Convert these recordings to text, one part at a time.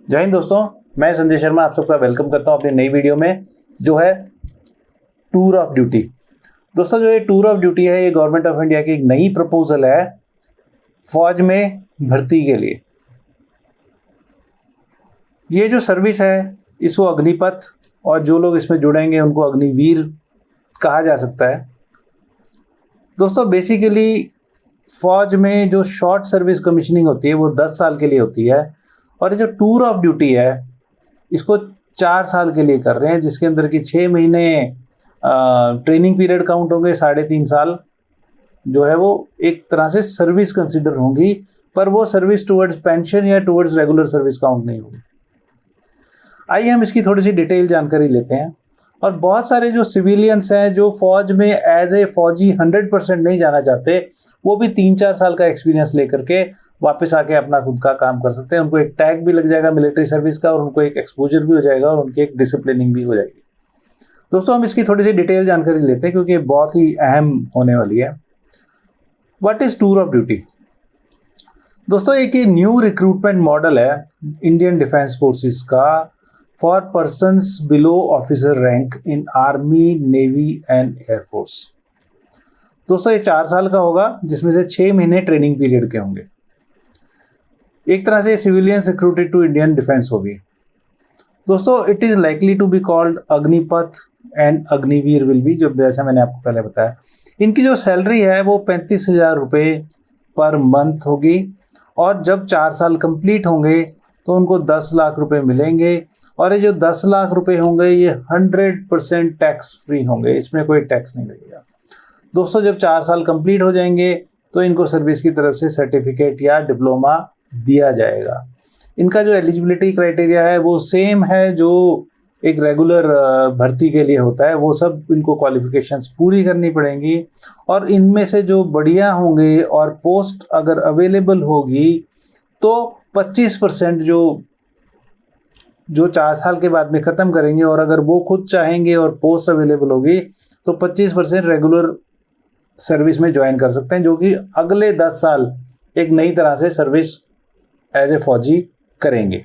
जय हिंद दोस्तों, मैं संजय शर्मा आप सबका वेलकम करता हूं अपनी नई वीडियो में जो है टूर ऑफ ड्यूटी। दोस्तों, जो ये टूर ऑफ ड्यूटी है ये गवर्नमेंट ऑफ इंडिया की एक नई प्रपोजल है फौज में भर्ती के लिए। ये जो सर्विस है इसको अग्निपथ और जो लोग इसमें जुड़ेंगे उनको अग्निवीर कहा जा सकता है। दोस्तों, बेसिकली फौज में जो शॉर्ट सर्विस कमीशनिंग होती है वो 10 साल के लिए होती है और ये जो टूर ऑफ ड्यूटी है इसको 4 साल के लिए कर रहे हैं, जिसके अंदर की 6 महीने ट्रेनिंग पीरियड काउंट होंगे, 3.5 साल जो है वो एक तरह से सर्विस कंसिडर होंगी, पर वो सर्विस टुवर्ड्स पेंशन या टुवर्ड्स रेगुलर सर्विस काउंट नहीं होगी। आइए हम इसकी थोड़ी सी डिटेल जानकारी लेते हैं। और बहुत सारे जो सिविलियंस हैं जो फौज में एज ए फौजी 100% नहीं जाना चाहते, वो भी 3-4 साल का एक्सपीरियंस लेकर के वापस आके अपना खुद का काम कर सकते हैं। उनको एक टैग भी लग जाएगा मिलिट्री सर्विस का और उनको एक एक्सपोजर भी हो जाएगा और उनकी एक डिसिप्लिनिंग भी हो जाएगी। दोस्तों, हम इसकी थोड़ी सी डिटेल जानकारी लेते हैं क्योंकि ये बहुत ही अहम होने वाली है। What is tour of duty? दोस्तों, एक ये न्यू रिक्रूटमेंट मॉडल है इंडियन डिफेंस फोर्सेस का for persons below officer rank in army, navy and air force. दोस्तों, ये 4 साल का होगा जिसमें से 6 महीने ट्रेनिंग पीरियड के होंगे। एक तरह से civilians recruited to Indian defence होगी। दोस्तों, it is likely to be called Agnipath and Agniveer will be, जो जैसा मैंने आपको पहले बताया। इनकी जो सैलरी है वो 35,000 रुपये पर मंथ होगी और जब 4 साल कंप्लीट होंगे तो उनको 10 लाख रुपए मिलेंगे और ये जो 10 लाख रुपए होंगे ये 100% टैक्स फ्री होंगे, इसमें कोई टैक्स नहीं लगेगा। दोस्तों, जब 4 साल कंप्लीट हो जाएंगे तो इनको सर्विस की तरफ से सर्टिफिकेट या डिप्लोमा दिया जाएगा। इनका जो एलिजिबिलिटी क्राइटेरिया है वो सेम है जो एक रेगुलर भर्ती के लिए होता है। वो सब इनको क्वालिफिकेशंस पूरी करनी पड़ेंगी और इनमें से जो बढ़िया होंगे और पोस्ट अगर अवेलेबल होगी तो 25% जो 4 साल के बाद में ख़त्म करेंगे और अगर वो खुद चाहेंगे और पोस्ट अवेलेबल होगी तो 25% रेगुलर सर्विस में ज्वाइन कर सकते हैं, जो कि अगले 10 साल एक नई तरह से सर्विस एज ए फौजी करेंगे।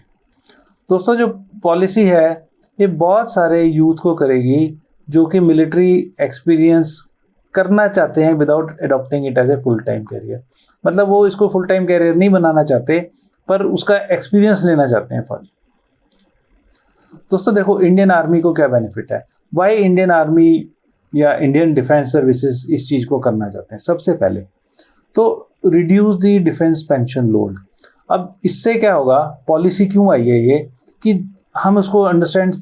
दोस्तों, जो पॉलिसी है ये बहुत सारे यूथ को करेगी जो कि मिलिट्री एक्सपीरियंस करना चाहते हैं without adopting it as a full time career. मतलब वो इसको फुल टाइम कैरियर नहीं बनाना चाहते पर उसका एक्सपीरियंस लेना चाहते हैं फौजी। दोस्तों, देखो इंडियन आर्मी को क्या बेनिफिट है, वाई इंडियन आर्मी या इंडियन डिफेंस सर्विसेज इस चीज़ को करना चाहते हैं। सबसे पहले तो reduce the defence pension load. अब इससे क्या होगा, पॉलिसी क्यों आई है ये कि हम उसको अंडरस्टैंड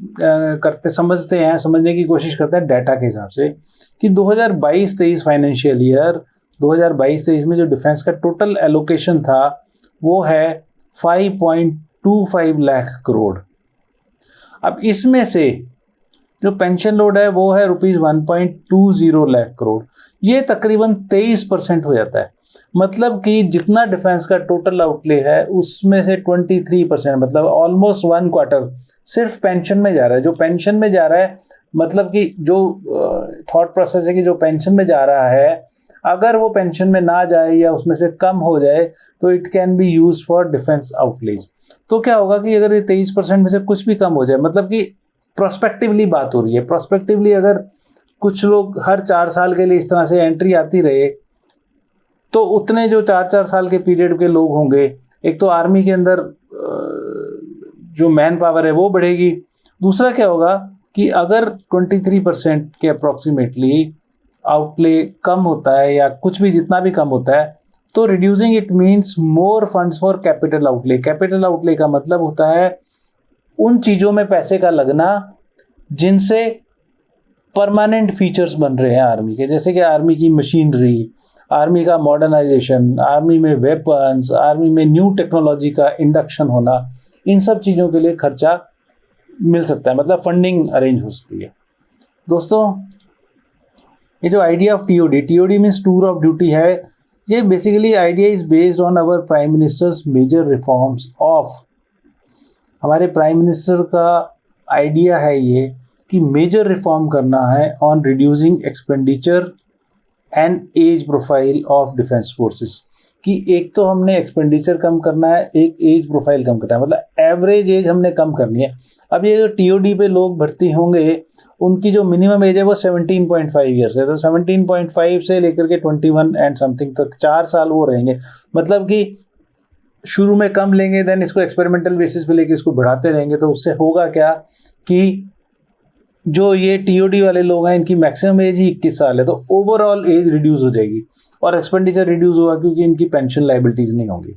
समझने की कोशिश करते हैं डाटा के हिसाब से कि 2022-23 फाइनेंशियल ईयर 2022-23 में जो डिफेंस का टोटल एलोकेशन था वो है 5.25 लाख करोड़। अब इसमें से जो पेंशन लोड है वो है ₹1.20 लाख करोड़। ये तकरीबन 23% हो जाता है। मतलब कि जितना डिफेंस का टोटल आउटले है उसमें से 23%, मतलब ऑलमोस्ट 1/4 सिर्फ पेंशन में जा रहा है। जो पेंशन में जा रहा है, मतलब कि जो थॉट प्रोसेस है कि जो पेंशन में जा रहा है अगर वो पेंशन में ना जाए या उसमें से कम हो जाए तो it can be use for defence outlays. तो क्या होगा कि अगर ये 23% में से कुछ भी कम हो जाए, मतलब कि प्रोस्पेक्टिवली बात हो रही है, प्रोस्पेक्टिवली अगर कुछ लोग हर 4 साल के लिए इस तरह से एंट्री आती रहे तो उतने जो 4-4 साल के पीरियड के लोग होंगे, एक तो आर्मी के अंदर जो मैन पावर है वो बढ़ेगी। दूसरा क्या होगा कि अगर 23% के अप्रॉक्सीमेटली आउटले कम होता है या कुछ भी जितना भी कम होता है तो reducing it means more funds for capital outlay. Capital outlay का मतलब होता है उन चीज़ों में पैसे का लगना जिनसे परमानेंट फीचर्स बन रहे हैं आर्मी के, जैसे कि आर्मी की मशीनरी, आर्मी का मॉडर्नाइजेशन, आर्मी में वेपन्स, आर्मी में न्यू टेक्नोलॉजी का इंडक्शन होना। इन सब चीज़ों के लिए खर्चा मिल सकता है, मतलब फंडिंग अरेंज हो सकती है। दोस्तों, ये जो idea of TOD means tour of duty है, ये basically idea is based on our prime minister's major reforms of. हमारे प्राइम मिनिस्टर का आइडिया है ये कि मेजर रिफॉर्म करना है on reducing expenditure and age profile of defence forces. कि एक तो हमने एक्सपेंडिचर कम करना है, एक एज प्रोफाइल कम करना है, मतलब एवरेज एज हमने कम करनी है। अब ये जो टीओडी पे लोग भर्ती होंगे उनकी जो मिनिमम एज है वो 17.5 ईयर्स है, तो 17.5 से लेकर के 21 एंड समथिंग तक 4 साल वो रहेंगे। मतलब कि शुरू में कम लेंगे, देन इसको एक्सपेरिमेंटल बेसिस पे लेके इसको बढ़ाते रहेंगे, तो उससे होगा क्या कि जो ये टीओडी वाले लोग हैं इनकी मैक्सिमम एज ही 21 साल है, तो ओवरऑल एज रिड्यूस हो जाएगी और एक्सपेंडिचर रिड्यूस होगा क्योंकि इनकी पेंशन लाइबिलिटीज नहीं होंगी।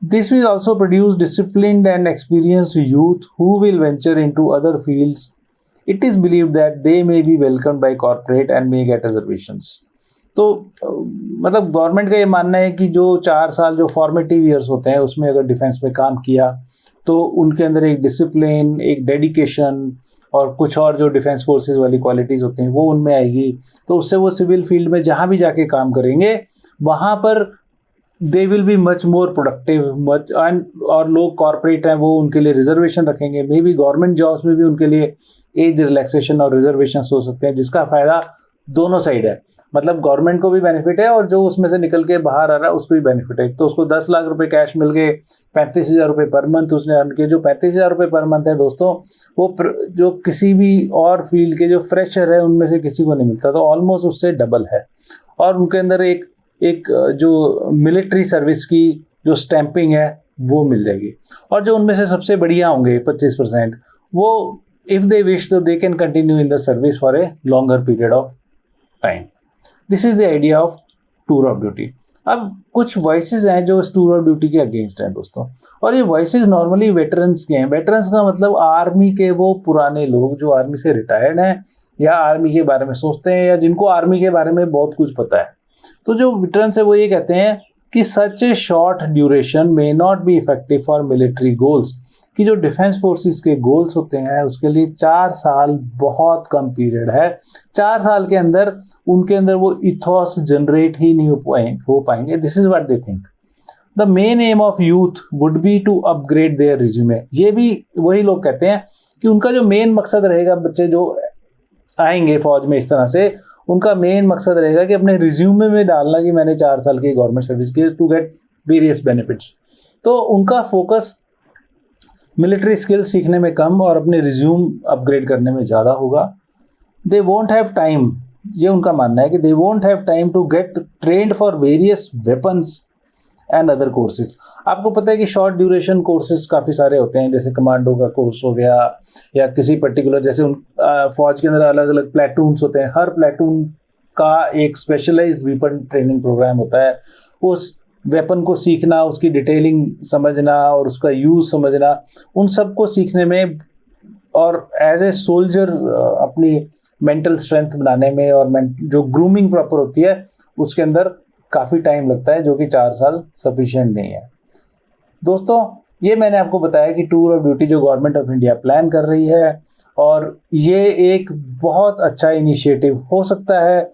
This will also produce disciplined and experienced youth who will venture into other fields. It is believed that they may be welcomed by corporate and may get reservations. तो मतलब government का ये मानना है कि जो 4 साल जो फॉर्मेटिव ईयर्स होते हैं उसमें अगर डिफेंस में काम किया तो उनके अंदर एक डिसिप्लिन, एक डेडिकेशन और कुछ और जो डिफेंस फोर्सेस वाली क्वालिटीज़ होती हैं वो उनमें आएगी, तो उससे वो सिविल फील्ड में जहाँ भी जाके काम करेंगे वहाँ पर they will be much more productive much. और लोग कॉर्पोरेट हैं वो उनके लिए रिजर्वेशन रखेंगे, मे बी गवर्नमेंट जॉब्स में भी उनके लिए एज रिलैक्सेशन और रिजर्वेशन हो सकते हैं, जिसका फ़ायदा दोनों साइड है। मतलब गवर्नमेंट को भी बेनिफिट है और जो उसमें से निकल के बाहर आ रहा है उसको भी बेनिफिट है। तो उसको 10 लाख रुपए कैश मिल गए, 35,000 रुपये पर मंथ उसने अर्न किए। जो 35,000 रुपये पर मंथ है दोस्तों, वो जो किसी भी और फील्ड के जो फ्रेशर है उनमें से किसी को नहीं मिलता, तो ऑलमोस्ट उससे डबल है। और उनके अंदर एक जो मिलिट्री सर्विस की जो स्टैंपिंग है वो मिल जाएगी। और जो उनमें से सबसे बढ़िया होंगे 25%, वो इफ़ दे विश तो they can continue in the service for a longer period of time. This is the idea of tour of duty. अब कुछ वॉइसेस हैं जो इस टूर ऑफ ड्यूटी के अगेंस्ट हैं दोस्तों, और ये वॉइसेस नॉर्मली वेटरन्स के हैं। वेटरन्स का मतलब आर्मी के वो पुराने लोग जो आर्मी से रिटायर्ड हैं या आर्मी के बारे में सोचते हैं या जिनको आर्मी के बारे में बहुत कुछ पता है। तो जो वेटरन्स है वो ये कहते हैं कि such a short duration may not be effective for military goals, कि जो डिफेंस फोर्सेस के गोल्स होते हैं उसके लिए 4 साल बहुत कम पीरियड है। 4 साल के अंदर उनके अंदर वो इथॉस जनरेट ही नहीं हो पाएंगे। This is what they think. The main aim of youth would be to upgrade their resume. ये भी वही लोग कहते हैं कि उनका जो मेन मकसद रहेगा, बच्चे जो आएंगे फौज में इस तरह से, उनका मेन मकसद रहेगा कि अपने रिज्यूमे में डालना कि मैंने 4 साल की गवर्नमेंट सर्विस की, टू गेट वेरियस बेनिफिट्स। तो उनका फोकस मिलिट्री स्किल सीखने में कम और अपने रिज्यूम अपग्रेड करने में ज़्यादा होगा। दे वोंट हैव टाइम, ये उनका मानना है कि they won't have time to get trained for various weapons and other courses. आपको पता है कि शॉर्ट ड्यूरेशन कोर्सेज काफ़ी सारे होते हैं, जैसे कमांडो का कोर्स हो गया या किसी पर्टिकुलर, जैसे फौज के अंदर अलग अलग प्लेटून्स होते हैं, हर प्लेटून का एक स्पेशलाइज्ड वेपन ट्रेनिंग प्रोग्राम होता है। उस वेपन को सीखना, उसकी डिटेलिंग समझना और उसका यूज़ समझना, उन सब को सीखने में और एज ए सोल्जर अपनी मेंटल स्ट्रेंथ बनाने में और जो ग्रूमिंग प्रॉपर होती है उसके अंदर काफ़ी टाइम लगता है, जो कि 4 साल सफिशिएंट नहीं है। दोस्तों, ये मैंने आपको बताया कि टूर ऑफ ड्यूटी जो गवर्नमेंट ऑफ इंडिया प्लान कर रही है, और ये एक बहुत अच्छा इनिशिएटिव हो सकता है।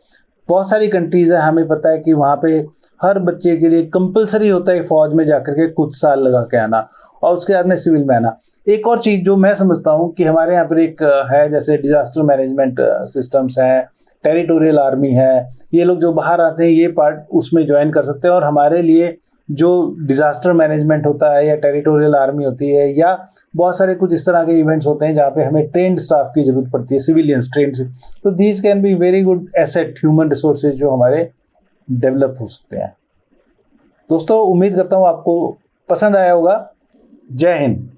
बहुत सारी कंट्रीज़ हैं, हमें पता है कि वहाँ पे हर बच्चे के लिए कंपलसरी होता है फौज में जाकर के कुछ साल लगा के आना और उसके बाद में सिविल में आना। एक और चीज़ जो मैं समझता हूँ कि हमारे यहाँ पर एक है, जैसे डिजास्टर मैनेजमेंट सिस्टम्स हैं, टेरिटोरियल आर्मी है, ये लोग जो बाहर आते हैं ये पार्ट उसमें ज्वाइन कर सकते हैं। और हमारे लिए जो डिजास्टर मैनेजमेंट होता है या टेरिटोरियल आर्मी होती है या बहुत सारे कुछ इस तरह के इवेंट्स होते हैं जहाँ पे हमें ट्रेंड स्टाफ की जरूरत पड़ती है, सिविलियंस ट्रेंड, तो these can be very good asset, human resources जो हमारे डेवलप हो सकते हैं। दोस्तों, उम्मीद करता हूँ आपको पसंद आया होगा। जय हिंद।